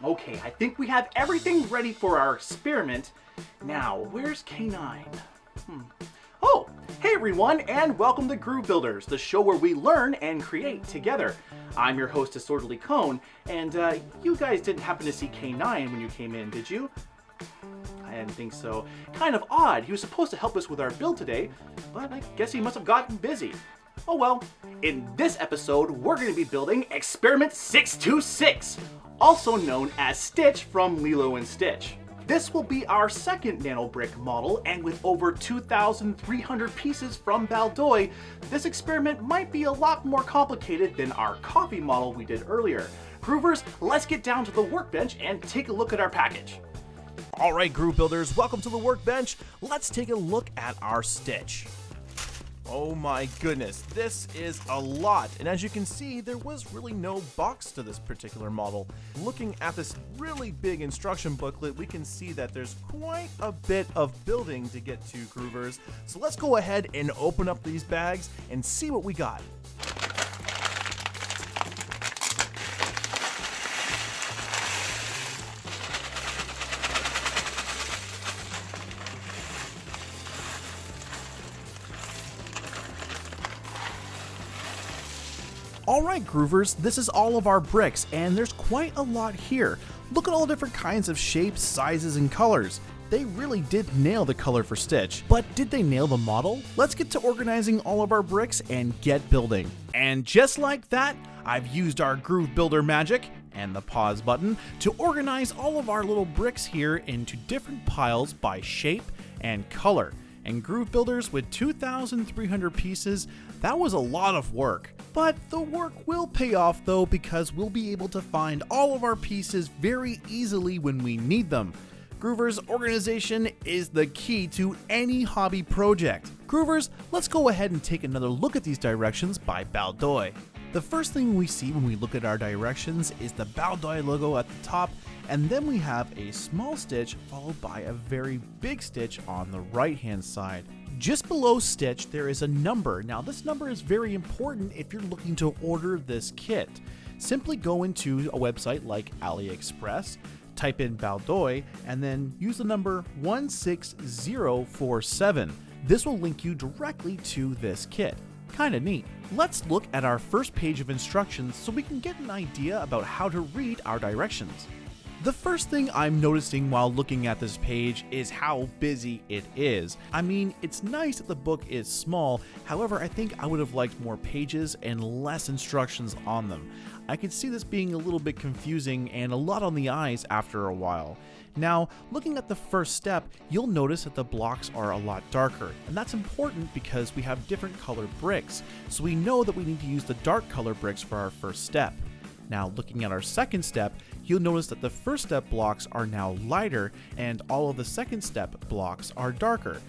Okay, I think we have everything ready for our experiment. Now, where's K9? Oh, hey everyone, and welcome to Groove Builders, the show where we learn and create together. I'm your host, Disorderly Cone, and you guys didn't happen to see K9 when you came in, did you? I didn't think so. Kind of odd. He was supposed to help us with our build today, but I guess he must have gotten busy. Oh well. In this episode, we're going to be building Experiment 626, also known as Stitch from Lilo and Stitch. This will be our second nano brick model, and with over 2,300 pieces from Balody, this experiment might be a lot more complicated than our coffee model we did earlier. Groovers, let's get down to the workbench and take a look at our package. All right, Groove Builders, welcome to the workbench. Let's take a look at our Stitch. Oh my goodness, this is a lot, and as you can see, there was really no box to this particular model. Looking at this really big instruction booklet, we can see that there's quite a bit of building to get to, Groovers. So let's go ahead and open up these bags and see what we got. Alright Groovers, this is all of our bricks, and there's quite a lot here. Look at all the different kinds of shapes, sizes, and colors. They really did nail the color for Stitch. But did they nail the model? Let's get to organizing all of our bricks and get building. And just like that, I've used our Groove Builder magic and the pause button to organize all of our little bricks here into different piles by shape and color. And Groove Builders, with 2,300 pieces, that was a lot of work. But the work will pay off though, because we'll be able to find all of our pieces very easily when we need them. Groovers, organization is the key to any hobby project. Groovers, let's go ahead and take another look at these directions by Balody. The first thing we see when we look at our directions is the Balody logo at the top, and then we have a small stitch followed by a very big stitch on the right hand side. Just below Stitch there is a number. Now this number is very important if you're looking to order this kit. Simply go into a website like AliExpress, type in Balody, and then use the number 16047. This will link you directly to this kit. Kinda neat. Let's look at our first page of instructions so we can get an idea about how to read our directions. The first thing I'm noticing while looking at this page is how busy it is. I mean, it's nice that the book is small, however, I think I would have liked more pages and less instructions on them. I could see this being a little bit confusing and a lot on the eyes after a while. Now, looking at the first step, you'll notice that the blocks are a lot darker, and that's important because we have different colored bricks, so we know that we need to use the dark color bricks for our first step. Now, looking at our second step, you'll notice that the first step blocks are now lighter and all of the second step blocks are darker.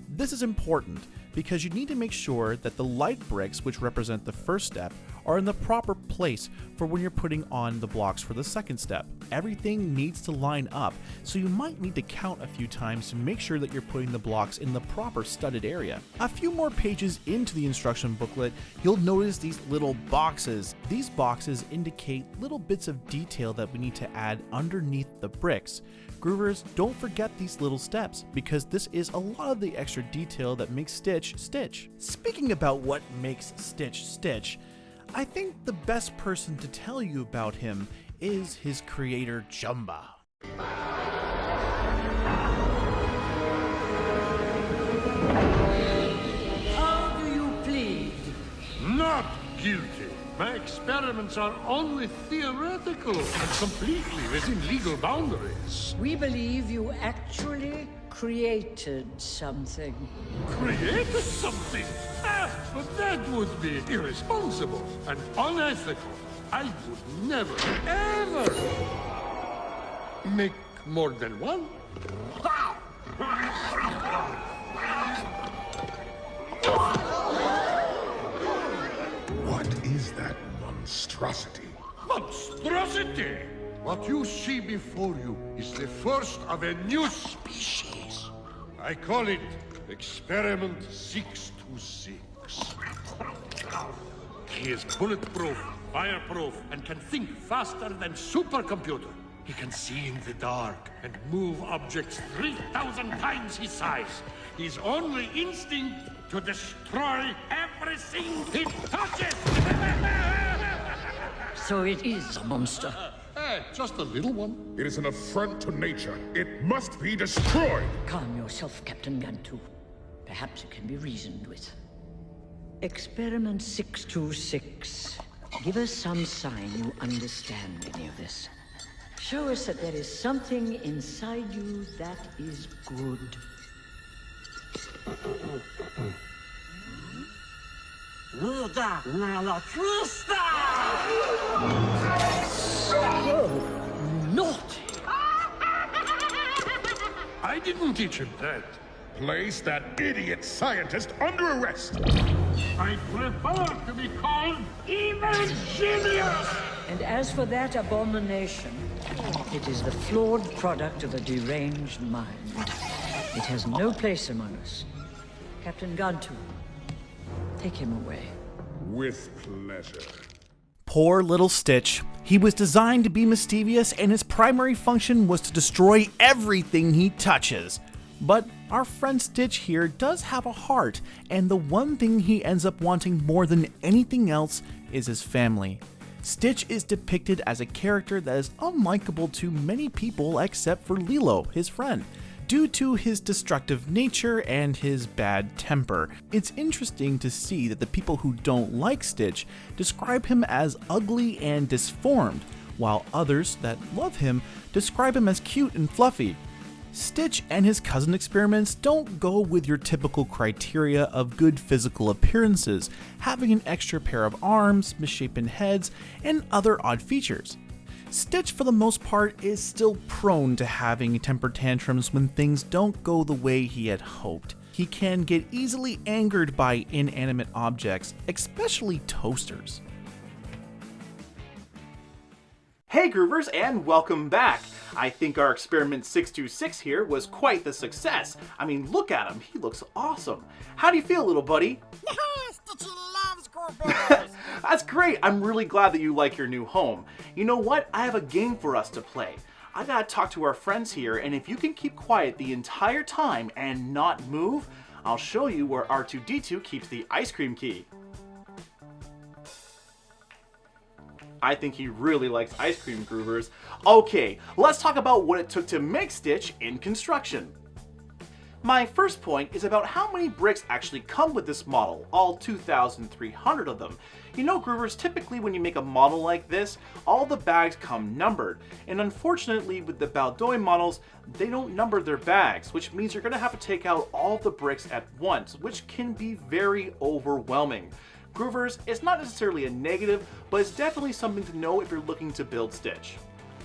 This is important because you need to make sure that the light bricks, which represent the first step, are in the proper place for when you're putting on the blocks for the second step. Everything needs to line up, so you might need to count a few times to make sure that you're putting the blocks in the proper studded area. A few more pages into the instruction booklet, you'll notice these little boxes. These boxes indicate little bits of detail that we need to add underneath the bricks. Groovers, don't forget these little steps, because this is a lot of the extra detail that makes Stitch, Stitch. Speaking about what makes Stitch, Stitch, I think the best person to tell you about him is his creator, Jumba. How do you plead? Not guilty. My experiments are only theoretical and completely within legal boundaries. We believe you actually created something. Created something? But that would be irresponsible and unethical. I would never, ever make more than one. What is that monstrosity? Monstrosity! What you see before you is the first of a new species. I call it Experiment 626. He is bulletproof, fireproof, and can think faster than supercomputer. He can see in the dark and move objects 3,000 times his size. His only instinct to destroy everything he touches. So it is a monster. Hey, just a little one. It is an affront to nature. It must be destroyed. Calm yourself, Captain Gantu. Perhaps it can be reasoned with. Experiment 626. Give us some sign you understand any of this. Show us that there is something inside you that is good. So naughty. I didn't teach him that. Place that idiot scientist under arrest. I prefer to be called evil genius. And as for that abomination, it is the flawed product of a deranged mind. It has no place among us. Captain Gantu, take him away. With pleasure. Poor little Stitch. He was designed to be mischievous, and his primary function was to destroy everything he touches. But our friend Stitch here does have a heart, and the one thing he ends up wanting more than anything else is his family. Stitch is depicted as a character that is unlikable to many people except for Lilo, his friend, due to his destructive nature and his bad temper. It's interesting to see that the people who don't like Stitch describe him as ugly and disformed, while others that love him describe him as cute and fluffy. Stitch and his cousin experiments don't go with your typical criteria of good physical appearances, having an extra pair of arms, misshapen heads, and other odd features. Stitch, for the most part, is still prone to having temper tantrums when things don't go the way he had hoped. He can get easily angered by inanimate objects, especially toasters. Hey Groovers, and welcome back. I think our experiment 626 here was quite the success. I mean, look at him, he looks awesome. How do you feel, little buddy? Stitchy loves Groove Builders. That's great, I'm really glad that you like your new home. You know what, I have a game for us to play. I gotta talk to our friends here, and if you can keep quiet the entire time and not move, I'll show you where R2-D2 keeps the ice cream key. I think he really likes ice cream, Groovers. Okay, let's talk about what it took to make Stitch in construction. My first point is about how many bricks actually come with this model, all 2,300 of them. You know, Groovers, typically when you make a model like this, all the bags come numbered. And unfortunately with the Balody models, they don't number their bags, which means you're gonna have to take out all the bricks at once, which can be very overwhelming. Groovers, it's not necessarily a negative, but it's definitely something to know if you're looking to build Stitch.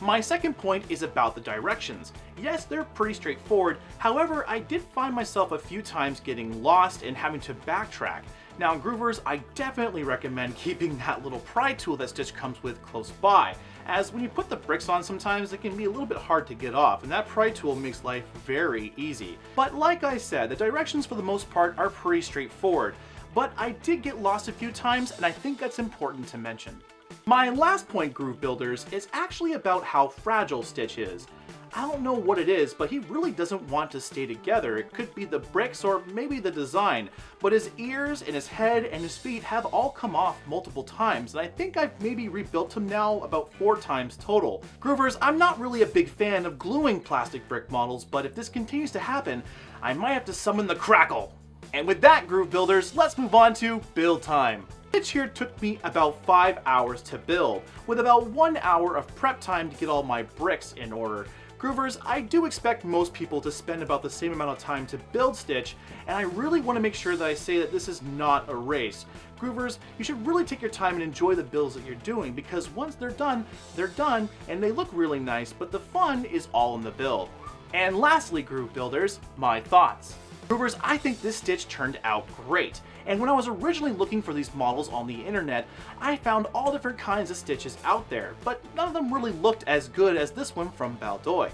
My second point is about the directions. Yes, they're pretty straightforward, however, I did find myself a few times getting lost and having to backtrack. Now, Groovers, I definitely recommend keeping that little pry tool that Stitch comes with close by, as when you put the bricks on sometimes it can be a little bit hard to get off, and that pry tool makes life very easy. But like I said, the directions for the most part are pretty straightforward. But I did get lost a few times, and I think that's important to mention. My last point, Groove Builders, is actually about how fragile Stitch is. I don't know what it is, but he really doesn't want to stay together. It could be the bricks or maybe the design, but his ears and his head and his feet have all come off multiple times, and I think I've maybe rebuilt him now about 4 times total. Groovers, I'm not really a big fan of gluing plastic brick models, but if this continues to happen, I might have to summon the Crackle. And with that, Groove Builders, let's move on to build time. Stitch here took me about 5 hours to build, with about 1 hour of prep time to get all my bricks in order. Groovers, I do expect most people to spend about the same amount of time to build Stitch, and I really want to make sure that I say that this is not a race. Groovers, you should really take your time and enjoy the builds that you're doing, because once they're done, and they look really nice, but the fun is all in the build. And lastly, Groove Builders, my thoughts. Groovers, I think this Stitch turned out great, and when I was originally looking for these models on the internet, I found all different kinds of Stitches out there, but none of them really looked as good as this one from Balody.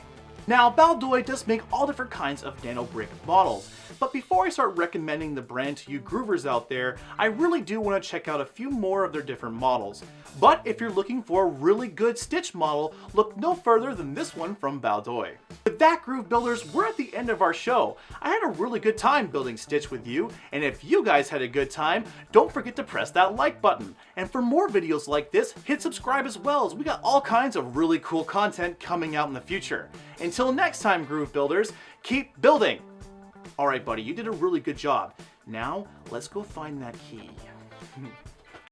Now, Balody does make all different kinds of nano brick models, but before I start recommending the brand to you groovers out there, I really do want to check out a few more of their different models. But if you're looking for a really good Stitch model, look no further than this one from Balody. With that, Groove Builders, we're at the end of our show. I had a really good time building Stitch with you, and if you guys had a good time, don't forget to press that like button. And for more videos like this, hit subscribe as well, as we got all kinds of really cool content coming out in the future. Until next time, Groove Builders, keep building! Alright buddy, you did a really good job. Now, let's go find that key.